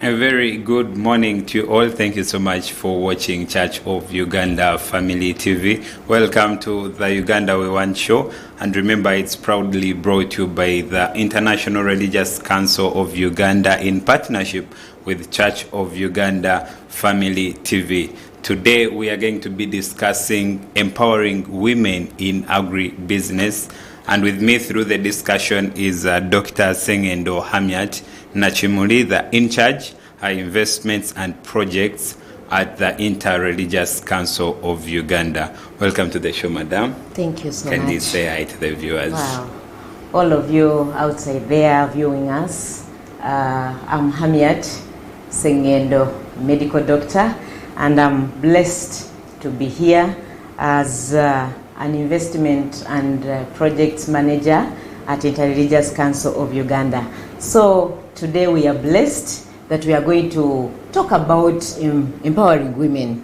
A very good morning to you all. Thank you so much for watching Church of Uganda Family TV. Welcome to the Uganda We Want show. And remember, it's proudly brought to you by the International Religious Council of Uganda in partnership with Church of Uganda Family TV. Today, we are going to be discussing empowering women in agribusiness. And with me through the discussion is Dr. Sengendo Hamiat Nachimuli, the in charge investments and projects at the Interreligious Council of Uganda. Welcome to the show, madam. Thank you so much. Can you say hi to the viewers? Wow. All of you outside there viewing us, I'm Hamiat Sengendo, medical doctor, and I'm blessed to be here as an investment and projects manager at Interreligious Council of Uganda. So today we are blessed that we are going to talk about empowering women.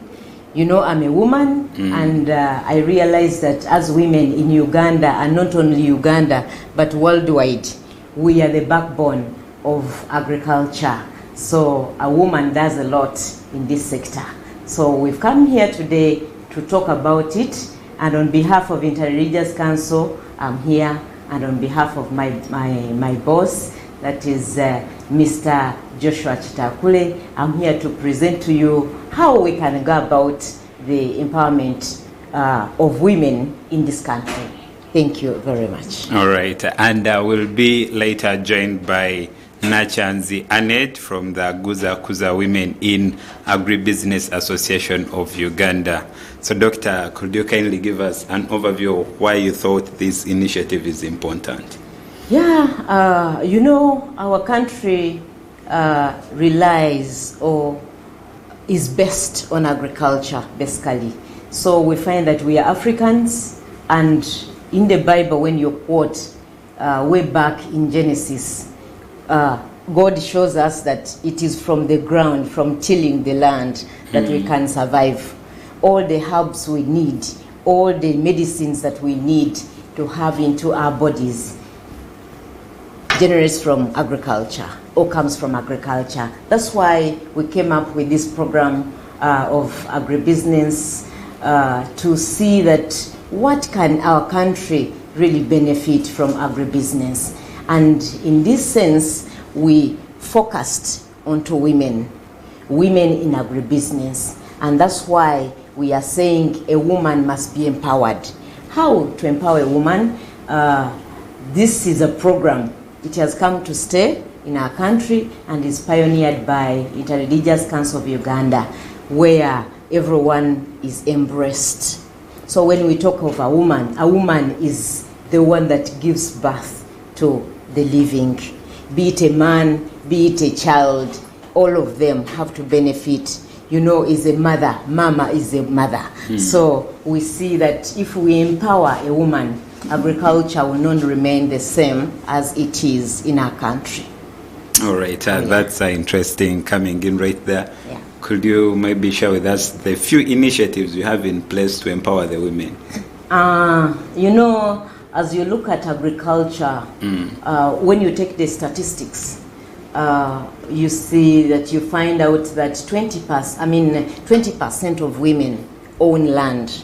You know, I'm a woman, and I realize that as women in Uganda, and not only Uganda, but worldwide, we are the backbone of agriculture. So a woman does a lot in this sector. So we've come here today to talk about it, and on behalf of Interreligious Council, I'm here, and on behalf of my boss, that is Mr. Joshua Chitakule, I'm here to present to you how we can go about the empowerment of women in this country. Thank you very much. All right, and we'll be later joined by Nachanzi Annette from the Guza Kuza Women in Agribusiness Association of Uganda. So, Doctor, could you kindly give us an overview of why you thought this initiative is important? Yeah, you know, our country relies or is based on agriculture, basically. So we find that we are Africans, and in the Bible, when you quote way back in Genesis, God shows us that it is from the ground, from tilling the land, that we can survive. All the herbs we need, all the medicines that we need to have into our bodies generates from agriculture or comes from agriculture. That's why we came up with this program of agribusiness to see that what can our country really benefit from agribusiness. And in this sense, we focused onto women in agribusiness. And that's why we are saying a woman must be empowered. How to empower a woman? This is a program. It has come to stay in our country and is pioneered by Interreligious Council of Uganda, where everyone is embraced. So when we talk of a woman is the one that gives birth to the living. Be it a man, be it a child, all of them have to benefit. You know, is a mother, mama is a mother. So we see that if we empower a woman, agriculture will not remain the same as it is in our country. All right, that's interesting coming in right there. Yeah. Could you maybe share with us the few initiatives you have in place to empower the women? You know, as you look at agriculture, when you take the statistics, you see that you find out that 20% of women own land.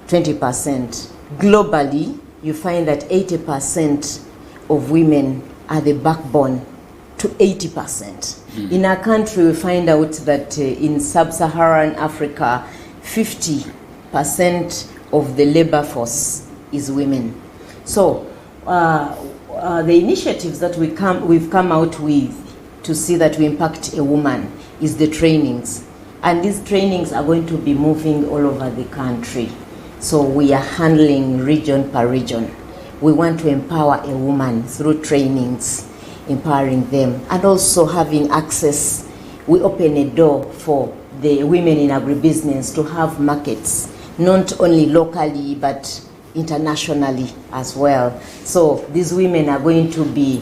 20%. Globally, you find that 80% of women are the backbone to 80%. In our country, we find out that in sub-Saharan Africa, 50% of the labor force is women. So the initiatives that we've come out with to see that we impact a woman is the trainings. And these trainings are going to be moving all over the country. So we are handling region per region. We want to empower a woman through trainings, empowering them, and also having access. We open a door for the women in agribusiness to have markets, not only locally, but internationally as well. So these women are going to be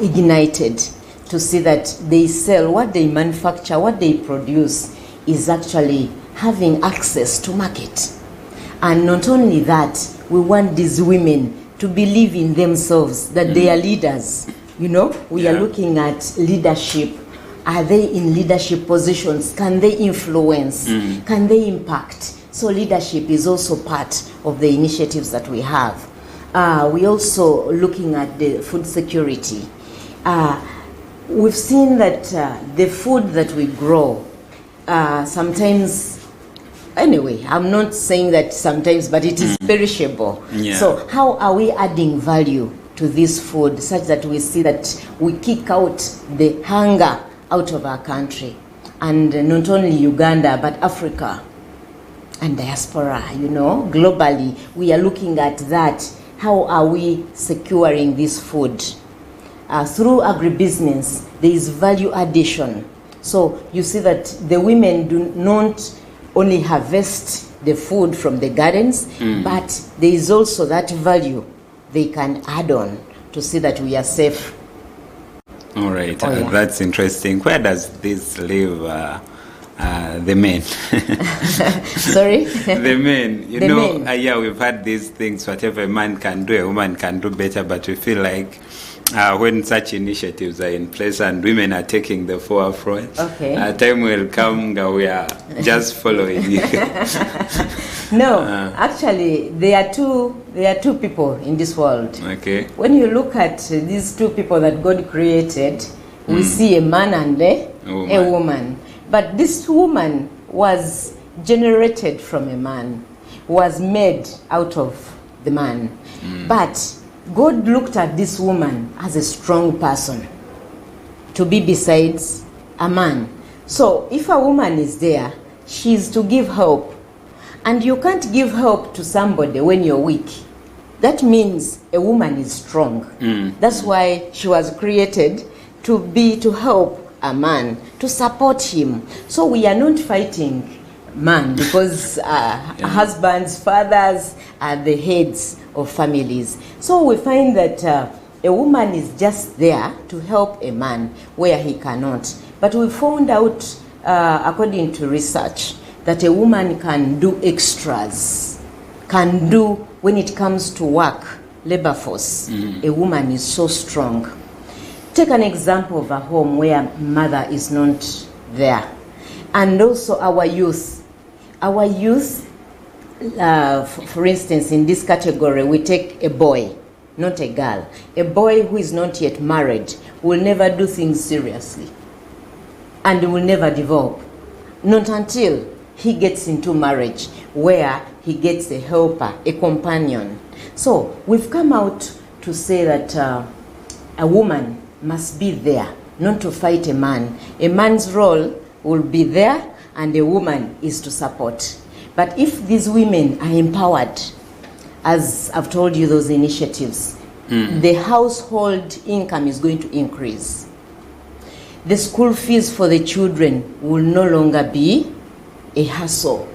ignited to see that they sell what they manufacture, what they produce is actually having access to market. And not only that, we want these women to believe in themselves, that they are leaders. You know, we are looking at leadership Are they in leadership positions? Can they influence? Can they impact? So leadership is also part of the initiatives that we have. We're also looking at the food security. We've seen that the food that we grow, sometimes, anyway, I'm not saying that sometimes, but it is perishable. Yeah. So how are we adding value to this food such that we see that we kick out the hunger out of our country? And not only Uganda, but Africa and diaspora, globally, we are looking at that. How are we securing this food? Through agribusiness, there is value addition. So you see that the women do not only harvest the food from the gardens, but there is also that value they can add on to see that we are safe. All right, that's interesting. Where does this leave the men? Sorry? The men. The men. Yeah, we've had these things, whatever a man can do, a woman can do better, but we feel like when such initiatives are in place and women are taking the forefront, time will come that we are just following you. No, actually, there are two people in this world. Okay. When you look at these two people that God created, we see a man and a woman. But this woman was generated from a man, was made out of the man. But God looked at this woman as a strong person to be besides a man. So if a woman is there, she's to give help. And you can't give help to somebody when you're weak. That means a woman is strong. That's why she was created to help a man, to support him. So we are not fighting man because husbands, fathers are the heads of families. So we find that a woman is just there to help a man where he cannot. But we found out, according to research, that a woman can do extras, can do when it comes to work, labor force. A woman is so strong. Take an example of a home where mother is not there. And also our youth. Our youth, for instance, in this category, we take a boy, not a girl. A boy who is not yet married will never do things seriously and will never develop. Not until he gets into marriage where he gets a helper, a companion. So we've come out to say that a woman must be there, not to fight a man. A man's role will be there and a woman is to support. But if these women are empowered, as I've told you those initiatives, the household income is going to increase. The school fees for the children will no longer be a hassle.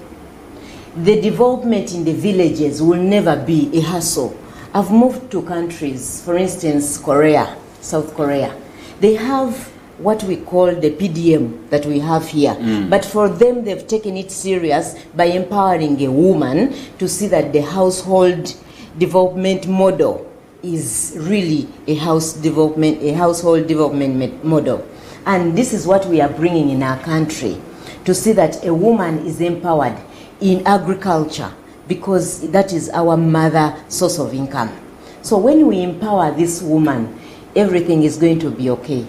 The development in the villages will never be a hassle. I've moved to countries, for instance, Korea, South Korea. They have what we call the PDM that we have here. But for them, they've taken it serious by empowering a woman to see that the household development model is really a household development model. And this is what we are bringing in our country, to see that a woman is empowered in agriculture, because that is our mother source of income. So when we empower this woman, everything is going to be okay.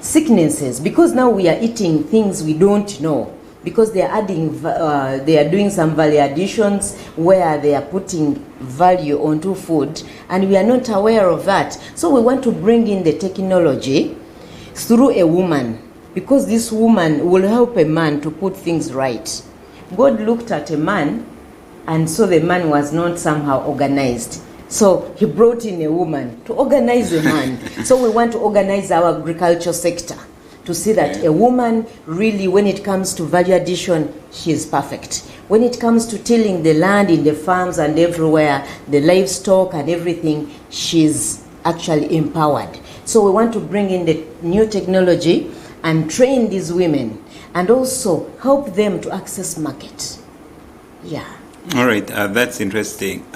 Sicknesses, because now we are eating things we don't know, because they are doing some value additions where they are putting value onto food, and we are not aware of that. So we want to bring in the technology through a woman, because this woman will help a man to put things right. God looked at a man and saw the man was not somehow organized. So he brought in a woman to organize a man. So we want to organize our agriculture sector to see that a woman really, when it comes to value addition, she is perfect. When it comes to tilling the land in the farms and everywhere, the livestock and everything, she's actually empowered. So we want to bring in the new technology and train these women and also help them to access market. Yeah. All right, that's interesting.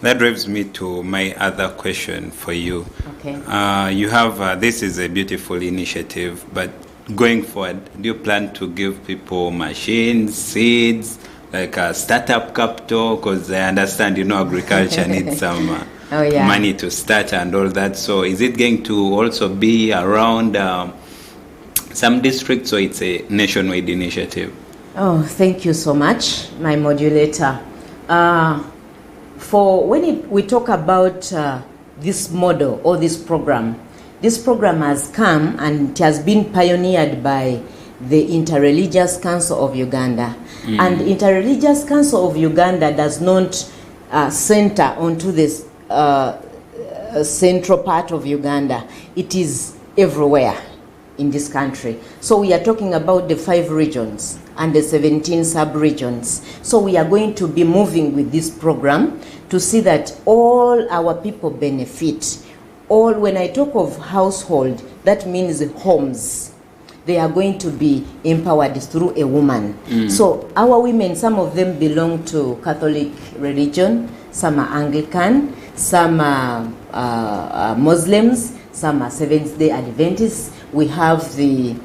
That drives me to my other question for you. Okay. You have, this is a beautiful initiative, but going forward, do you plan to give people machines, seeds, like a startup capital? Because I understand, agriculture needs some money to start and all that. So is it going to also be around some districts, or it's a nationwide initiative? Oh, thank you so much, my modulator. We talk about this model or this program has come and it has been pioneered by the Interreligious Council of Uganda. And Interreligious Council of Uganda does not center onto this central part of Uganda. It is everywhere in this country. So we are talking about the 5 regions and the 17 sub-regions. So we are going to be moving with this program to see that all our people benefit. When I talk of household, that means homes. They are going to be empowered through a woman. So our women, some of them belong to Catholic religion, some are Anglican, some are Muslims, some are Seventh-day Adventists. We have the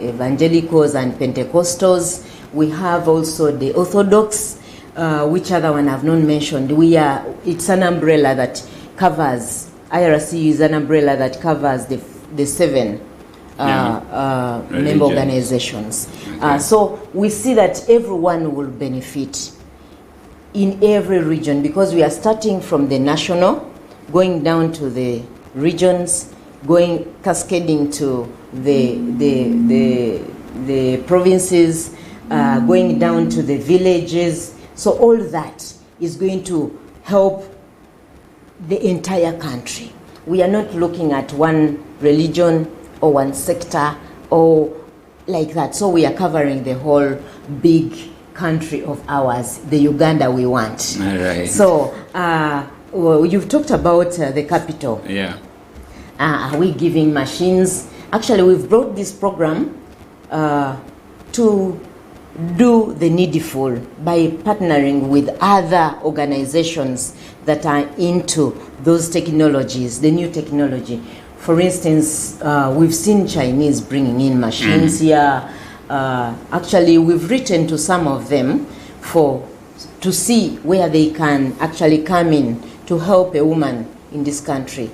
evangelicals and Pentecostals. We have also the Orthodox. Which other one I've not mentioned? It's an umbrella that covers, IRC is an umbrella that covers the 7 member organizations. Okay. So we see that everyone will benefit in every region, because we are starting from the national, going down to the regions, cascading to the provinces, going down to the villages. So all that is going to help the entire country. We are not looking at one religion or one sector or like that. So we are covering the whole big country of ours, the Uganda we want. All right. So you've talked about the capital. Yeah. Are we giving machines? Actually, we've brought this program to do the needful by partnering with other organizations that are into those technologies, the new technology. For instance, we've seen Chinese bringing in machines here. Actually, we've written to some of them to see where they can actually come in to help a woman in this country.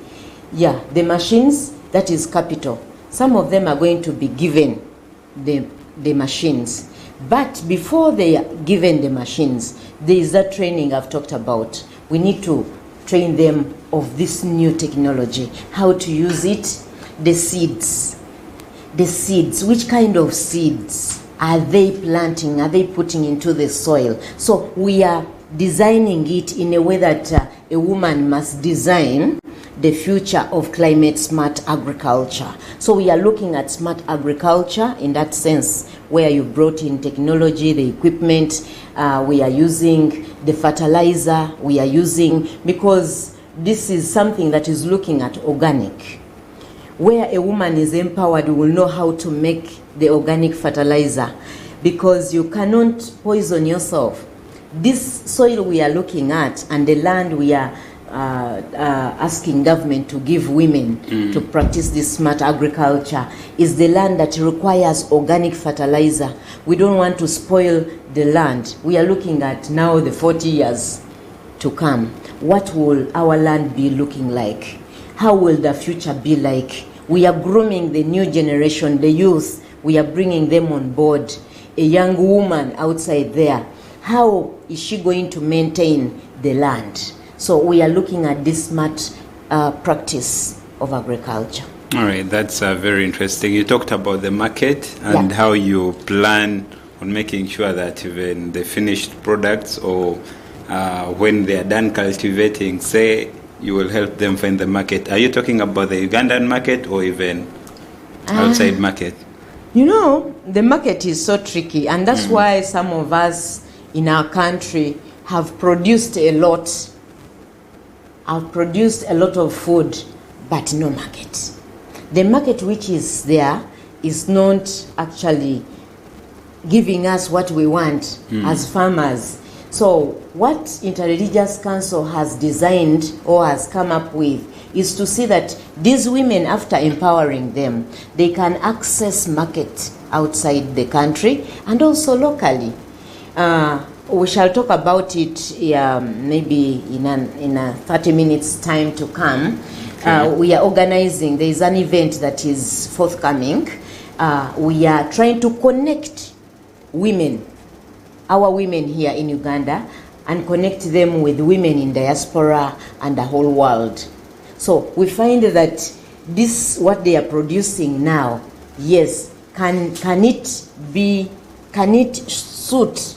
Yeah, the machines, that is capital. Some of them are going to be given the machines. But before they are given the machines, there is that training I've talked about. We need to train them of this new technology, how to use it, the seeds, which kind of seeds are they planting, are they putting into the soil? So we are designing it in a way that a woman must design the future of climate smart agriculture. So we are looking at smart agriculture in that sense, where you brought in technology, the equipment, we are using the fertilizer, we are using, because this is something that is looking at organic. Where a woman is empowered, will know how to make the organic fertilizer, because you cannot poison yourself. This soil we are looking at and the land we are asking government to give women to practice this smart agriculture is the land that requires organic fertilizer. We don't want to spoil the land. We are looking at now the 40 years to come. What will our land be looking like? How will the future be like? We are grooming the new generation, the youth. We are bringing them on board. A young woman outside there, how is she going to maintain the land? So we are looking at this smart practice of agriculture. All right, that's very interesting. You talked about the market and how you plan on making sure that even the finished products or when they are done cultivating, say, you will help them find the market. Are you talking about the Ugandan market or even outside market? You know, the market is so tricky, and that's why some of us in our country have produced a lot. I've produced a lot of food, but no market. The market which is there is not actually giving us what we want as farmers. So what Interreligious Council has designed or has come up with is to see that these women, after empowering them, they can access market outside the country and also locally. We shall talk about it maybe in a 30 minutes time to come. Okay. We are organizing, there is an event that is forthcoming. We are trying to connect women, our women here in Uganda, and connect them with women in diaspora and the whole world. So we find that this, what they are producing now, yes, can it suit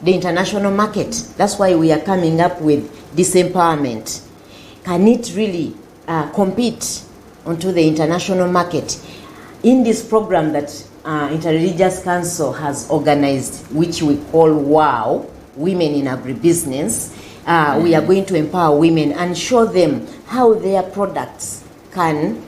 the international market? That's why we are coming up with this empowerment. Can it really compete onto the international market? In this program that Interreligious Council has organized, which we call WOW, Women in Agribusiness, we are going to empower women and show them how their products can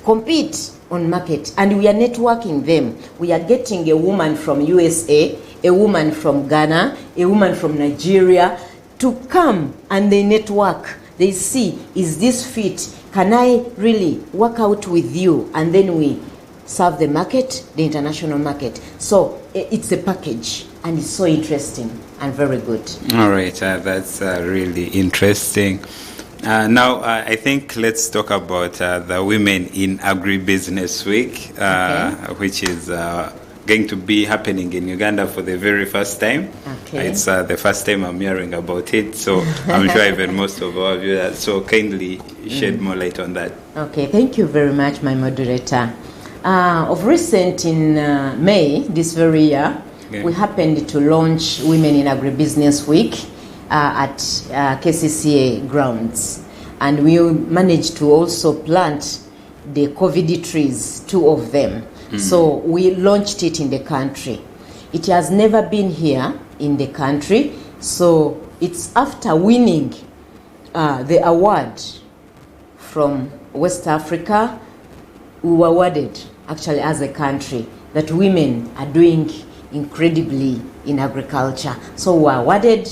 compete on market. And we are networking them. We are getting a woman from USA, a woman from Ghana, a woman from Nigeria to come, and they network. They see, is this fit? Can I really work out with you? And then we serve the market, the international market. So it's a package, and it's so interesting and very good. All right, that's really interesting. Now, I think let's talk about the Women in Agribusiness Week, which is going to be happening in Uganda for the very first time. Okay. It's the first time I'm hearing about it, so I'm sure even most of our viewers. So kindly shed more light on that. Okay, thank you very much, my moderator. Of recent, in May this very year, we happened to launch Women in Agribusiness Week at KCCA grounds, and we managed to also plant the COVID trees, 2 of them. So we launched it in the country. It has never been here in the country, so it's after winning the award from West Africa. We were awarded actually as a country that women are doing incredibly in agriculture. So we were awarded,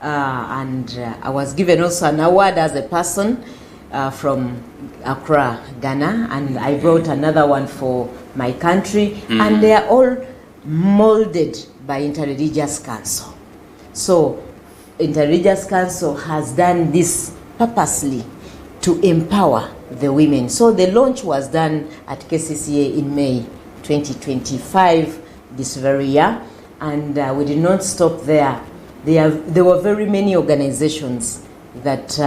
and I was given also an award as a person from Accra, Ghana, and I brought another one for my country, and they are all molded by Interreligious Council. So Interreligious Council has done this purposely to empower the women. So the launch was done at KCCA in May 2025, this very year, and we did not stop there. There were very many organizations that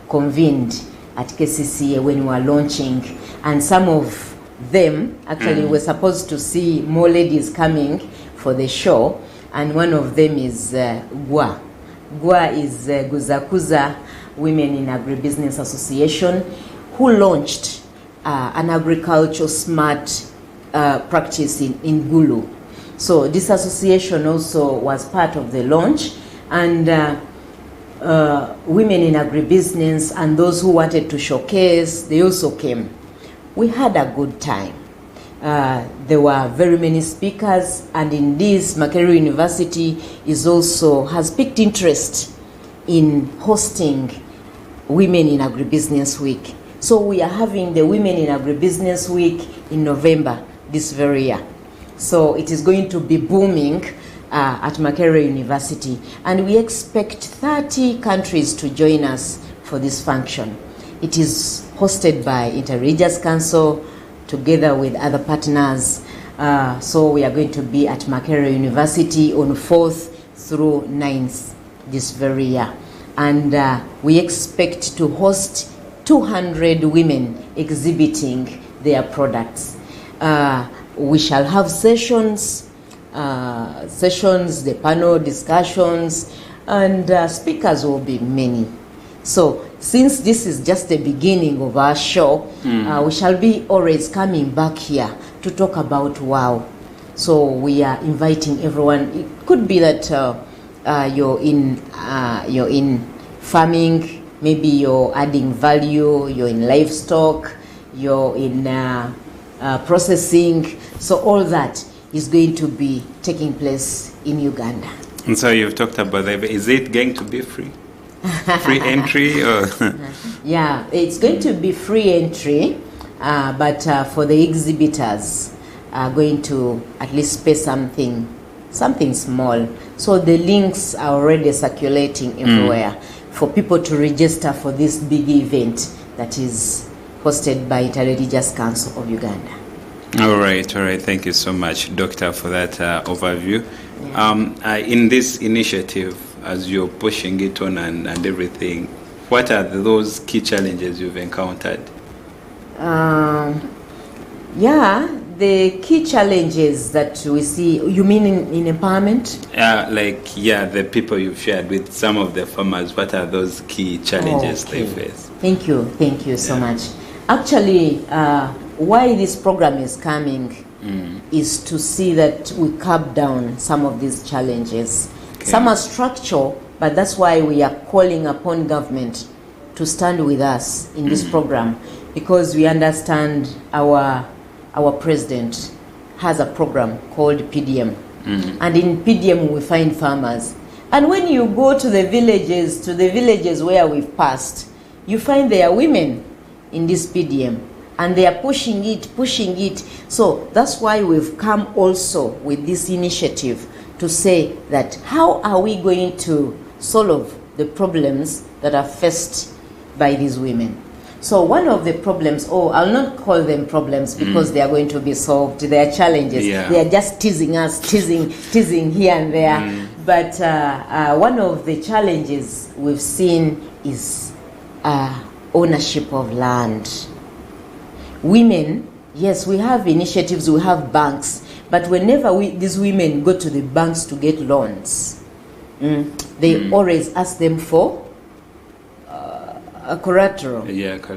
convened at KCCA when we were launching, and some of them actually were supposed to see more ladies coming for the show, and one of them is GWA. GWA is Guzakuza Women in Agribusiness Association, who launched an agricultural smart practice in Gulu. So this association also was part of the launch, and women in agribusiness and those who wanted to showcase, they also came. We had a good time. There were very many speakers, and in this, Makerere University has picked interest in hosting Women in Agribusiness Week. So we are having the Women in Agribusiness Week in November this very year. So it is going to be booming at Makerere University, and we expect 30 countries to join us for this function. It is hosted by Interreligious Council together with other partners. So we are going to be at Makerere University on 4th through 9th this very year. And we expect to host 200 women exhibiting their products. We shall have sessions, the panel discussions, and speakers will be many. So since this is just the beginning of our show, we shall be always coming back here to talk about WOW. So we are inviting everyone. It could be that you're in farming, maybe you're adding value, you're in livestock, you're in processing. So all that is going to be taking place in Uganda. And so you've talked about that. Is it going to be free? Free entry? Or Yeah, it's going to be free entry, but for the exhibitors are going to at least pay something small. So the links are already circulating everywhere for people to register for this big event that is hosted by Interreligious Council of Uganda. All right. Thank you so much, Doctor, for that overview. Yeah. In this initiative, as you're pushing it on and everything, what are those key challenges you've encountered? The key challenges that we see, you mean in empowerment? The people you've shared with, some of the farmers, what are those key challenges they face? Thank you so much. Actually, why this program is coming is to see that we curb down some of these challenges. Okay. Some are structural, but that's why we are calling upon government to stand with us in this program, because we understand our president has a program called PDM. And in PDM we find farmers. And when you go to the villages where we've passed, you find there are women in this PDM. And they are pushing it. So that's why we've come also with this initiative to say that how are we going to solve the problems that are faced by these women? So one of the problems, I'll not call them problems because they are going to be solved. They are challenges. Yeah. They are just teasing us, teasing here and there. But one of the challenges we've seen is ownership of land. Women, yes, we have initiatives, we have banks, but whenever these women go to the banks to get loans, they always ask them for a collateral,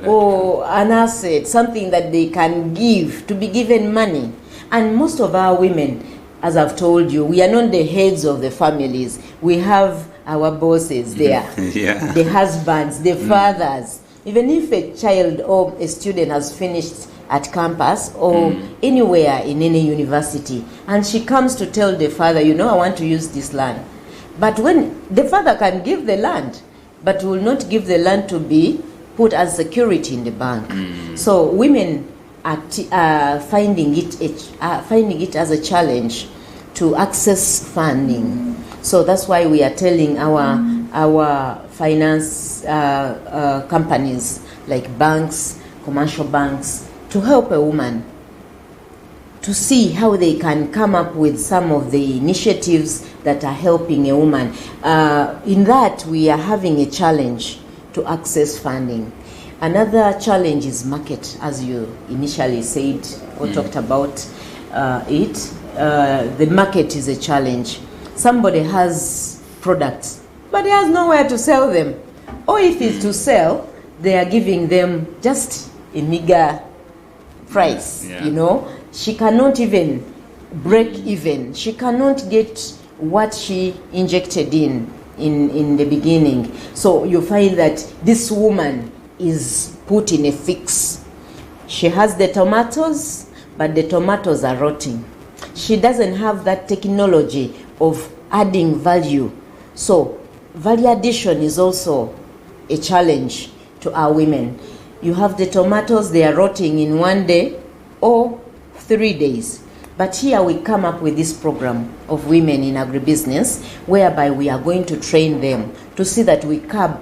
or an asset, something that they can give, to be given money. And most of our women, as I've told you, we are not the heads of the families. We have our bosses there, the husbands, the fathers. Even if a child or a student has finished at campus or anywhere in any university, and she comes to tell the father, I want to use this land. But when the father can give the land, but will not give the land to be put as security in the bank. So women are finding it as a challenge to access funding. So that's why we are telling our finance companies like banks, commercial banks, to help a woman to see how they can come up with some of the initiatives that are helping a woman. In that, we are having a challenge to access funding. Another challenge is market, as you initially said or talked about it. The market is a challenge. Somebody has products, but he has nowhere to sell them. Or if it's to sell, they are giving them just a meager price, She cannot even break even. She cannot get what she injected in the beginning. So you find that this woman is put in a fix. She has the tomatoes, but the tomatoes are rotting. She doesn't have that technology of adding value. So value addition is also a challenge to our women. You have the tomatoes, they are rotting in 1 day or 3 days. But here we come up with this program of women in agribusiness, whereby we are going to train them to see that we curb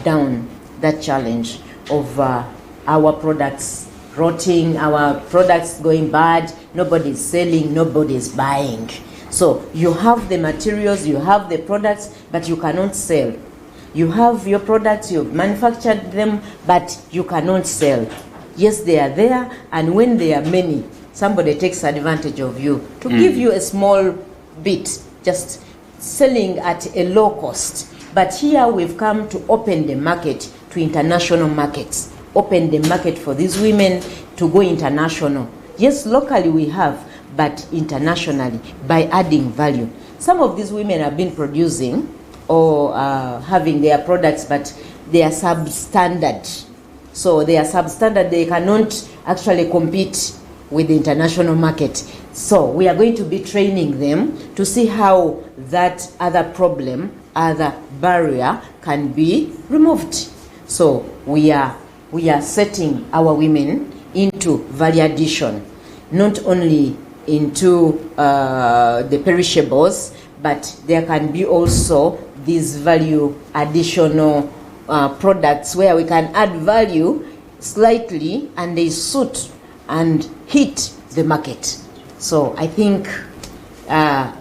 down that challenge of our products rotting, our products going bad, nobody's selling, nobody's buying. So you have the materials, you have the products, but you cannot sell. You have your products, you've manufactured them, but you cannot sell. Yes, they are there, and when they are many, somebody takes advantage of you to give you a small bit, just selling at a low cost. But here we've come to open the market to international markets, open the market for these women to go international. Yes, locally we have, but internationally by adding value. Some of these women have been producing or having their products, but they are substandard. So they are substandard, they cannot actually compete with the international market. So we are going to be training them to see how that other problem other barrier can be removed. So we are setting our women into value addition, not only into the perishables, but there can be also these value additional products where we can add value slightly and they suit and hit the market. So I think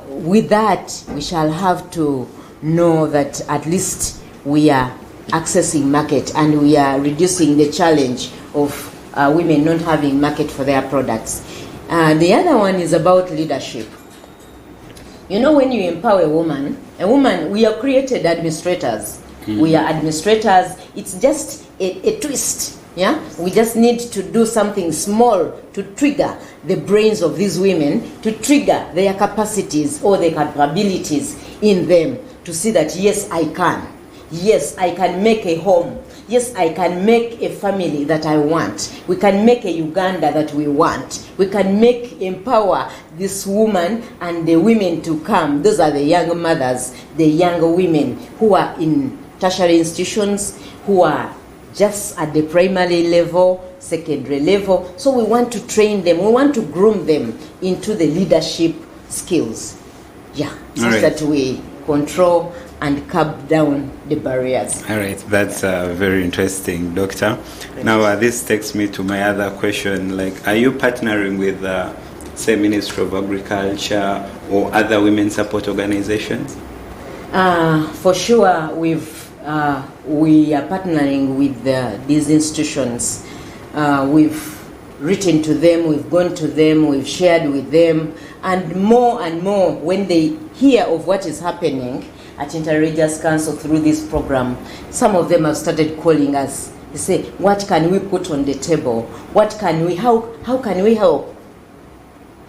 with that we shall have to know that at least we are accessing market and we are reducing the challenge of women not having market for their products. The other one is about leadership. You know, when you empower a woman, we are created administrators. We are administrators. It's just a twist. Yeah, we just need to do something small to trigger the brains of these women, to trigger their capacities or their capabilities in them, to see that yes, I can. Yes, I can make a home. Yes, I can make a family that I want. We can make a Uganda that we want. We can empower this woman and the women to come. Those are the young mothers, the young women who are in tertiary institutions, who are just at the primary level, secondary level. So we want to train them. We want to groom them into the leadership skills. Yeah, so that we control and curb down the barriers. All right, that's very interesting, Doctor. Now, this takes me to my other question. Like, are you partnering with, say, Ministry of Agriculture or other women support organizations? For sure, we are partnering with these institutions. We've written to them, we've gone to them, we've shared with them, and more, when they hear of what is happening at Interreligious Council through this program, some of them have started calling us. They say, what can we put on the table? How can we help?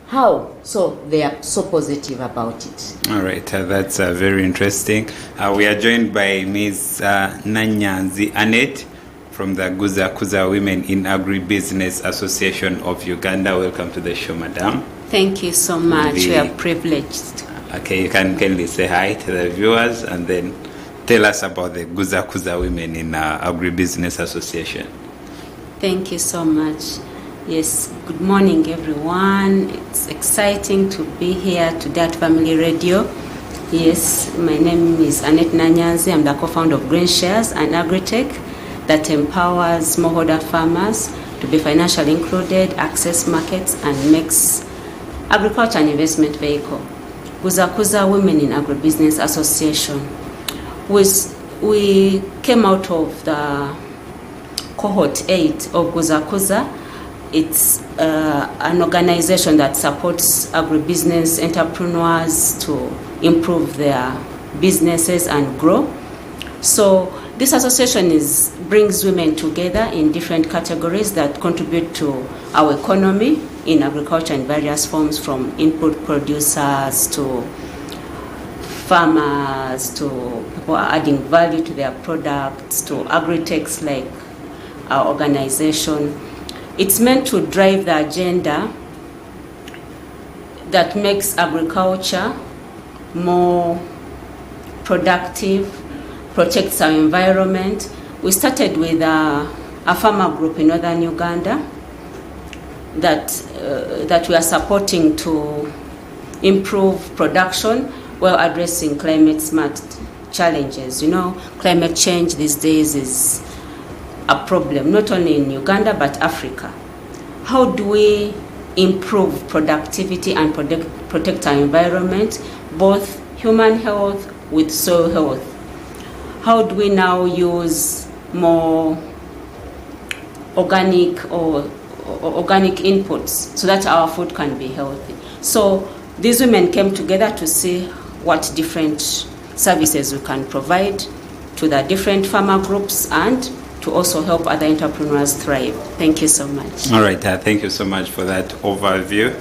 How? So they are so positive about it. All right, that's very interesting. We are joined by Ms. Nanyanzi Annette from the Guza Kuza Women in Agribusiness Association of Uganda. Welcome to the show, madam. Thank you so much. We are privileged. Okay, you can kindly say hi to the viewers and then tell us about the Guza Kuza Women in Agribusiness Association. Thank you so much. Yes, good morning, everyone. It's exciting to be here today at Family Radio. Yes, my name is Annette Nanyanzi. I'm the co-founder of Green Shares and Agritech that empowers smallholder farmers to be financially included, access markets, and makes agriculture an investment vehicle. Guza Kuza Women in Agribusiness Association. We came out of the cohort 8 of Guza Kuza. It's an organization that supports agribusiness entrepreneurs to improve their businesses and grow. So this association brings women together in different categories that contribute to our economy in agriculture in various forms, from input producers to farmers to people adding value to their products to agritechs like our organization. It's meant to drive the agenda that makes agriculture more productive, protects our environment. We started with a farmer group in northern Uganda that we are supporting to improve production while addressing climate smart challenges. You know, climate change these days is a problem, not only in Uganda, but Africa. How do we improve productivity and protect our environment, both human health with soil health? How do we now use more organic or organic inputs so that our food can be healthy? So these women came together to see what different services we can provide to the different farmer groups and to also help other entrepreneurs thrive. Thank you so much. All right, thank you so much for that overview.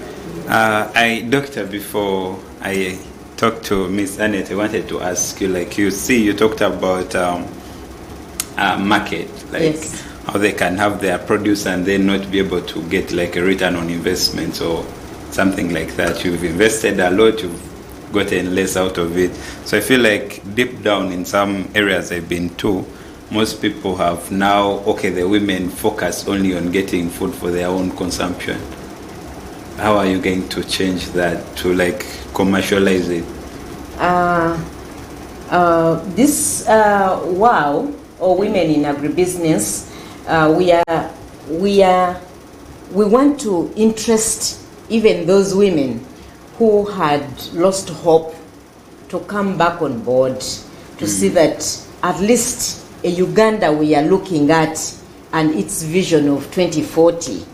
Doctor, before I talk to Ms. Annette, I wanted to ask you, like you talked about market, like Yes. how they can have their produce and then not be able to get like a return on investment or something like that. You've invested a lot, you've gotten less out of it. So I feel like deep down in some areas I've been to, most people have now, okay, the women focus only on getting food for their own consumption. How are you going to change that to like commercialize it? This WOW, or Women in Agribusiness, we want to interest even those women who had lost hope to come back on board, to see that at least a Uganda we are looking at and its vision of 2040,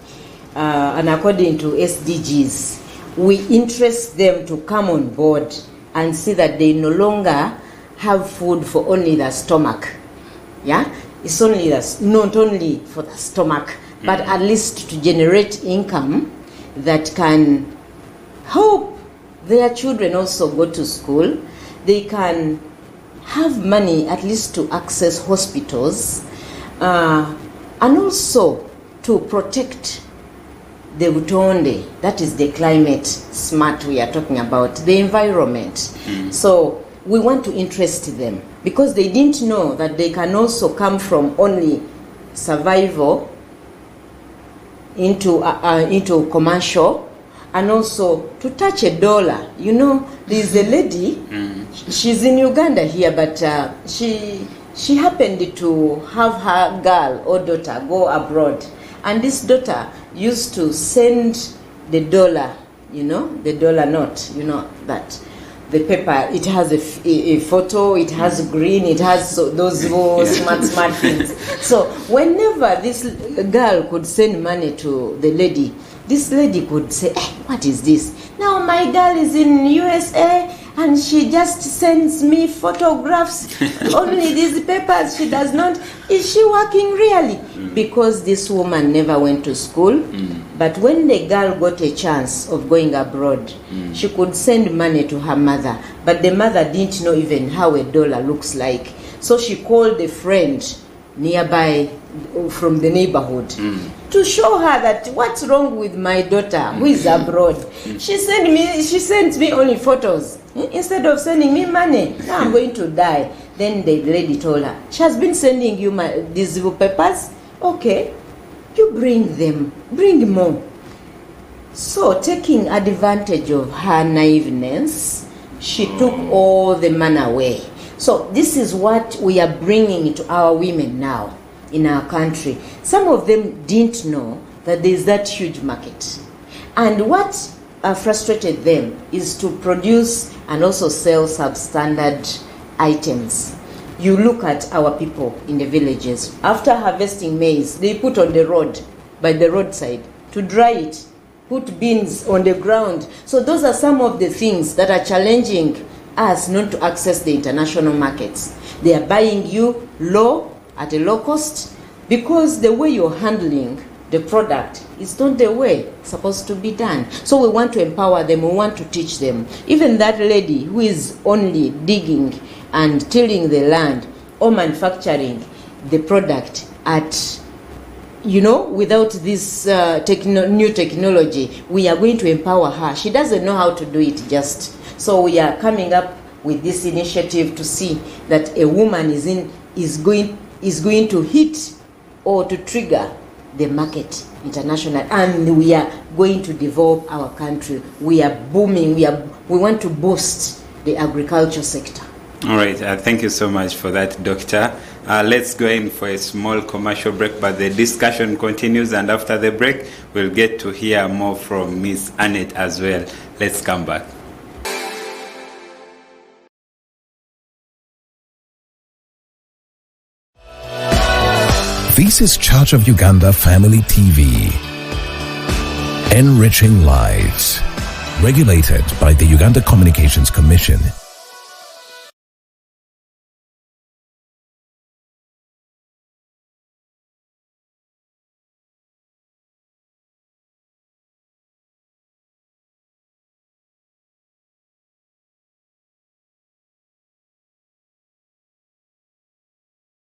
and according to SDGs, we interest them to come on board and see that they no longer have food for only the stomach. Yeah, it's only not only for the stomach, but at least to generate income that can help their children also go to school. They can have money at least to access hospitals, and also to protect the Butonde, that is the climate smart we are talking about, the environment. So we want to interest them because they didn't know that they can also come from only survival into commercial, and also to touch $1. You know, there's a lady, she's in Uganda here, but she happened to have her girl or daughter go abroad, and this daughter used to send the $1, you know, the $1 note, you know, that the paper, it has a photo, it has green, it has those smart things. So whenever this girl could send money to the lady, this lady could say, what is this? Now my girl is in USA and she just sends me photographs, only these papers, she does not. Is she working really? Because this woman never went to school, but when the girl got a chance of going abroad, she could send money to her mother, but the mother didn't know even how $1 looks like. So she called a friend nearby from the neighborhood to show her that what's wrong with my daughter who is abroad. She sends me only photos instead of sending me money. Now I'm going to die. Then the lady told her, she has been sending you these papers. Okay, you bring them, bring more. So taking advantage of her naiveness, she took all the money away. So this is what we are bringing to our women now in our country. Some of them didn't know that there is that huge market. And what frustrated them is to produce and also sell substandard items. You look at our people in the villages. After harvesting maize, they put on the road, by the roadside, to dry it, put beans on the ground. So those are some of the things that are challenging us not to access the international markets. They are buying you low, at a low cost, because the way you're handling the product is not the way it's supposed to be done. So we want to empower them, we want to teach them. Even that lady who is only digging and tilling the land or manufacturing the product at, you know, without this new technology, we are going to empower her. She doesn't know how to do it just. So we are coming up with this initiative to see that a woman is going to hit or to trigger the market international, and we are going to develop our country. We are booming. We want to boost the agriculture sector. All right. Thank you so much for that, Doctor. Let's go in for a small commercial break, but the discussion continues, and after the break, we'll get to hear more from Miss Annette as well. Let's come back. This is Church of Uganda Family TV. Enriching lives. Regulated by the Uganda Communications Commission.